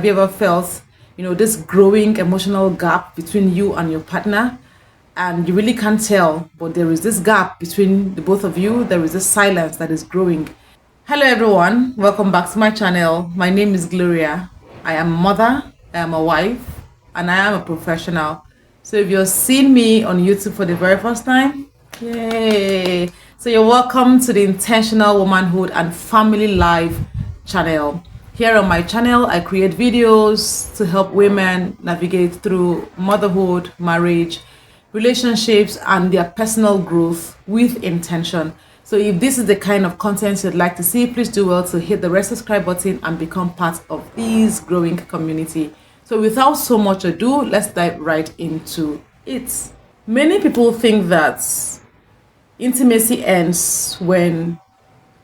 Have you ever felt, this growing emotional gap between you and your partner? And you really can't tell, but there is this gap between the both of you. There is this silence that is growing. Hello, everyone. Welcome back to my channel. My name is Gloria. I am a mother, I am a wife, and I am a professional. So if you're seeing me on YouTube for the very first time, yay! So you're welcome to the Intentional Womanhood and Family Life channel. Here on my channel, I create videos to help women navigate through motherhood, marriage, relationships, and their personal growth with intention. So if this is the kind of content you'd like to see, please do well to hit the red subscribe button and become part of this growing community. So without so much ado, let's dive right into it. Many people think that intimacy ends when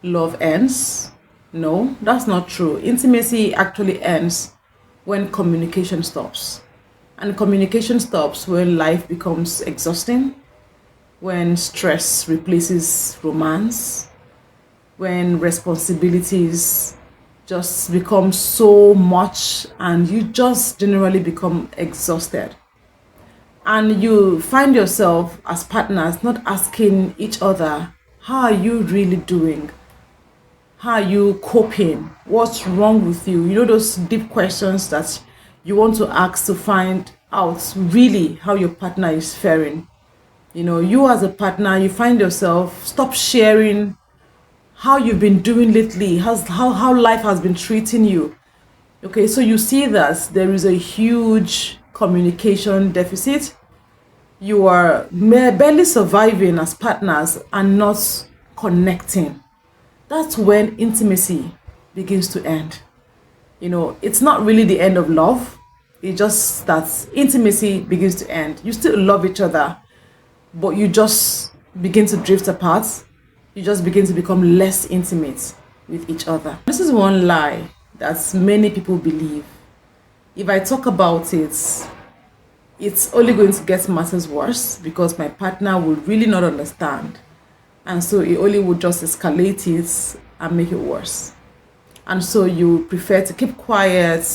love ends. No, that's not true. Intimacy actually ends when communication stops. And communication stops when life becomes exhausting, when stress replaces romance, when responsibilities just become so much and you just generally become exhausted. And you find yourself as partners not asking each other, how are you really doing? How are you coping? What's wrong with you? Those deep questions that you want to ask to find out really how your partner is faring. You as a partner, you find yourself stop sharing how you've been doing lately, how life has been treating you. Okay, so you see that there is a huge communication deficit. You are barely surviving as partners and not connecting. That's when intimacy begins to end. It's not really the end of love. It's just that intimacy begins to end. You still love each other, but you just begin to drift apart. You just begin to become less intimate with each other. This is one lie that many people believe. If I talk about it, it's only going to get matters worse because my partner will really not understand. And so it only would just escalate it and make it worse. And so you prefer to keep quiet,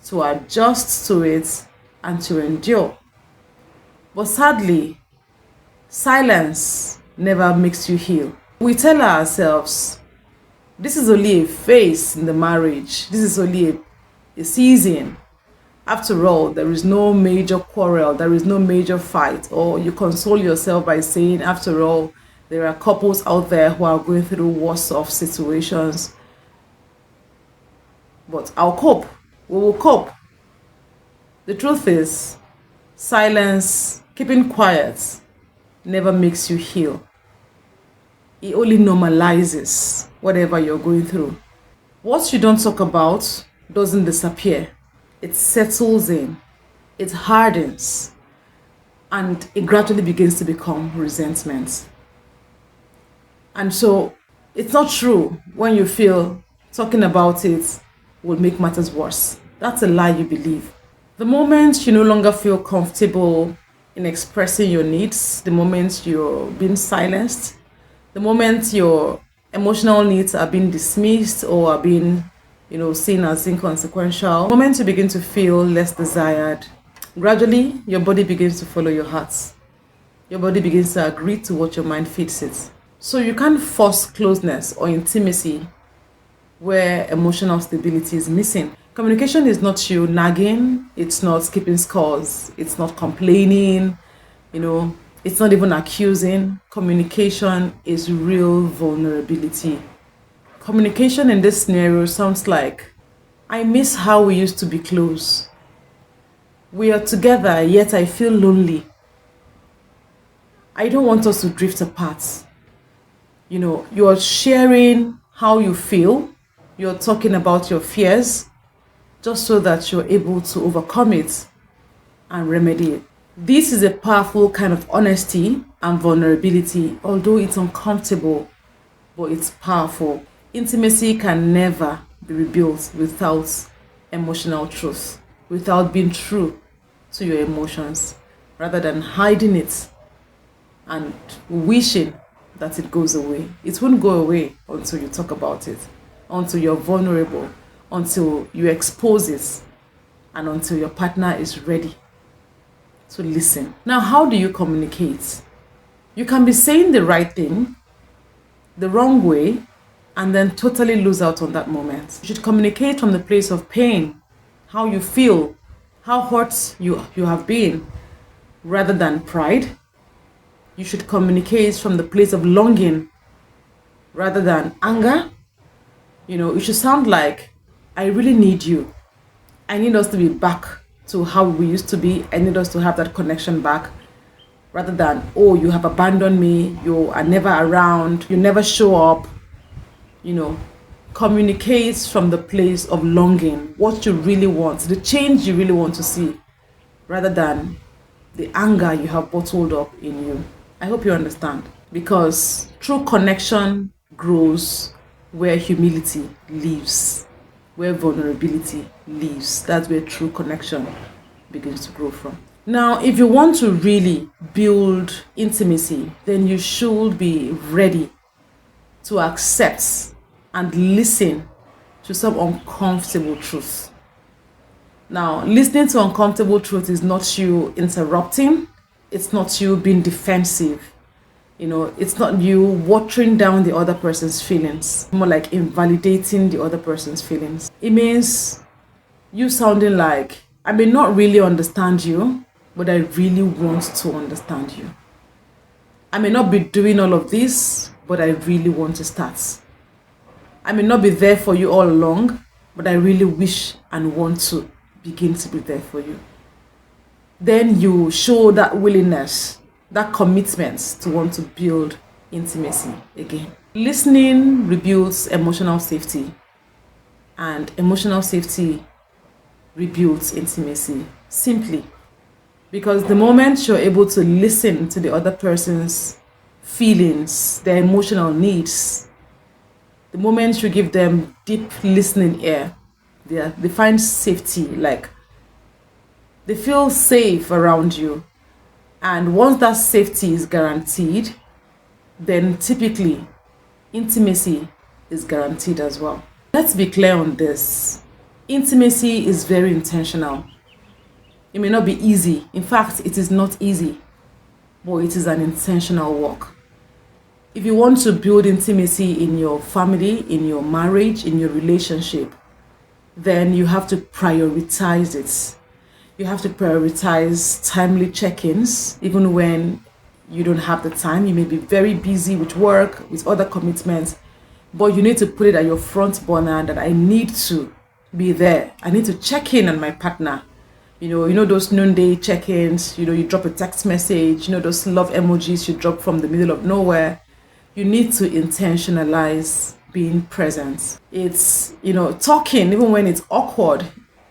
to adjust to it, and to endure. But sadly, silence never makes you heal. We tell ourselves, this is only a phase in the marriage. This is only a season. After all, there is no major quarrel. There is no major fight. Or you console yourself by saying, after all, there are couples out there who are going through worse off situations. But I'll cope. We will cope. The truth is, silence, keeping quiet, never makes you heal. It only normalizes whatever you're going through. What you don't talk about doesn't disappear. It settles in. It hardens. And it gradually begins to become resentment. And so it's not true when you feel talking about it will make matters worse. That's a lie you believe. The moment you no longer feel comfortable in expressing your needs, the moment you're being silenced, the moment your emotional needs are being dismissed or are being, seen as inconsequential, the moment you begin to feel less desired, gradually your body begins to follow your heart. Your body begins to agree to what your mind feeds it. So you can't force closeness or intimacy where emotional stability is missing. Communication is not you nagging, it's not keeping scores, it's not complaining, it's not even accusing. Communication is real vulnerability. Communication in this scenario sounds like, I miss how we used to be close. We are together, yet I feel lonely. I don't want us to drift apart. You're sharing how you feel. You're talking about your fears just so that you're able to overcome it and remedy it. This is a powerful kind of honesty and vulnerability, although it's uncomfortable, but it's powerful. Intimacy can never be rebuilt without emotional truth, without being true to your emotions, rather than hiding it and wishing that it goes away. It won't go away until you talk about it, until you're vulnerable, until you expose it and until your partner is ready to listen. Now, how do you communicate? You can be saying the right thing the wrong way and then totally lose out on that moment. You should communicate from the place of pain, how you feel, how hurt you have been, rather than pride. You should communicate from the place of longing rather than anger. It should sound like, I really need you. I need us to be back to how we used to be. I need us to have that connection back. Rather than, oh, you have abandoned me, you are never around, you never show up. Communicate from the place of longing, what you really want, the change you really want to see, rather than the anger you have bottled up in you. I hope you understand. Because true connection grows where humility lives, where vulnerability lives. That's where true connection begins to grow from. Now, if you want to really build intimacy, then you should be ready to accept and listen to some uncomfortable truth. Now, listening to uncomfortable truth is not you interrupting. It's not you being defensive. It's not you watering down the other person's feelings, more like invalidating the other person's feelings. It means you sounding like, I may not really understand you, but I really want to understand you. I may not be doing all of this, but I really want to start. I may not be there for you all along, but I really wish and want to begin to be there for you. Then you show that willingness, that commitment to want to build intimacy again. Listening rebuilds emotional safety, and emotional safety rebuilds intimacy simply because the moment you're able to listen to the other person's feelings, their emotional needs, the moment you give them deep listening ear, they find safety, like they feel safe around you. And once that safety is guaranteed, then typically intimacy is guaranteed as well. Let's be clear on this. Intimacy is very intentional. It may not be easy. In fact, it is not easy, but it is an intentional work. If you want to build intimacy in your family, in your marriage, in your relationship, then you have to prioritize it. You have to prioritize timely check-ins, even when you don't have the time. You may be very busy with work, with other commitments, but you need to put it at your front burner that I need to be there. I need to check in on my partner. Those noonday check-ins, you drop a text message, those love emojis you drop from the middle of nowhere. You need to intentionalize being present. It's, talking, even when it's awkward,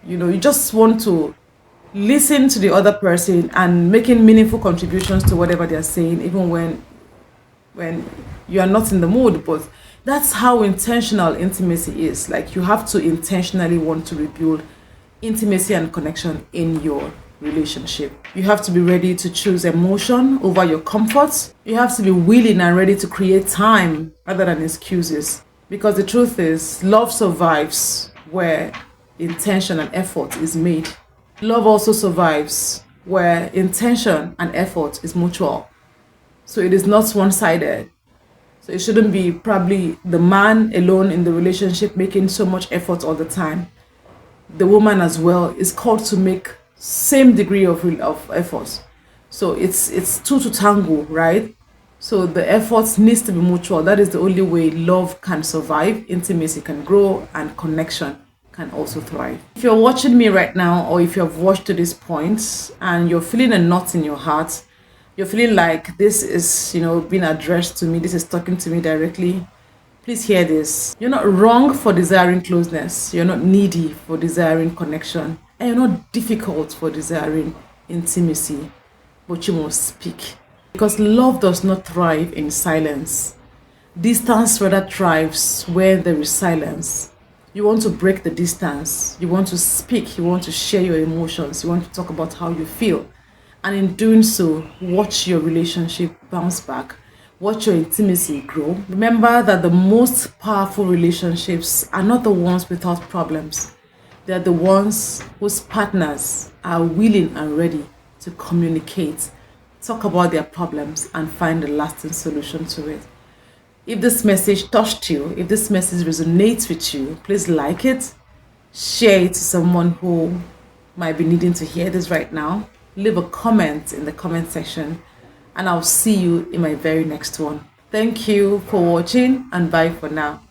you just want to listen to the other person and making meaningful contributions to whatever they're saying, even when you are not in the mood. But that's how intentional intimacy is. Like, you have to intentionally want to rebuild intimacy and connection in your relationship. You have to be ready to choose emotion over your comfort. You have to be willing and ready to create time rather than excuses. Because the truth is, love survives where intention and effort is made. Love also survives where intention and effort is mutual. So it is not one-sided. So it shouldn't be probably the man alone in the relationship making so much effort all the time. The woman as well is called to make same degree of effort. So it's two to tango, right? So the effort needs to be mutual. That is the only way love can survive, intimacy can grow, and connection can also thrive. If you're watching me right now, or if you've watched to this point and you're feeling a knot in your heart, you're feeling like this is, being addressed to me, this is talking to me directly, please hear this. You're not wrong for desiring closeness. You're not needy for desiring connection. And you're not difficult for desiring intimacy. But you must speak. Because love does not thrive in silence. Distance rather thrives where there is silence. You want to break the distance. You want to speak. You want to share your emotions. You want to talk about how you feel. And in doing so, watch your relationship bounce back. watch your intimacy grow. Remember that the most powerful relationships are not the ones without problems. They're the ones whose partners are willing and ready to communicate, talk about their problems, and find a lasting solution to it. If this message touched you, if this message resonates with you, please like it, share it to someone who might be needing to hear this right now. Leave a comment in the comment section, and I'll see you in my very next one. Thank you for watching, and bye for now.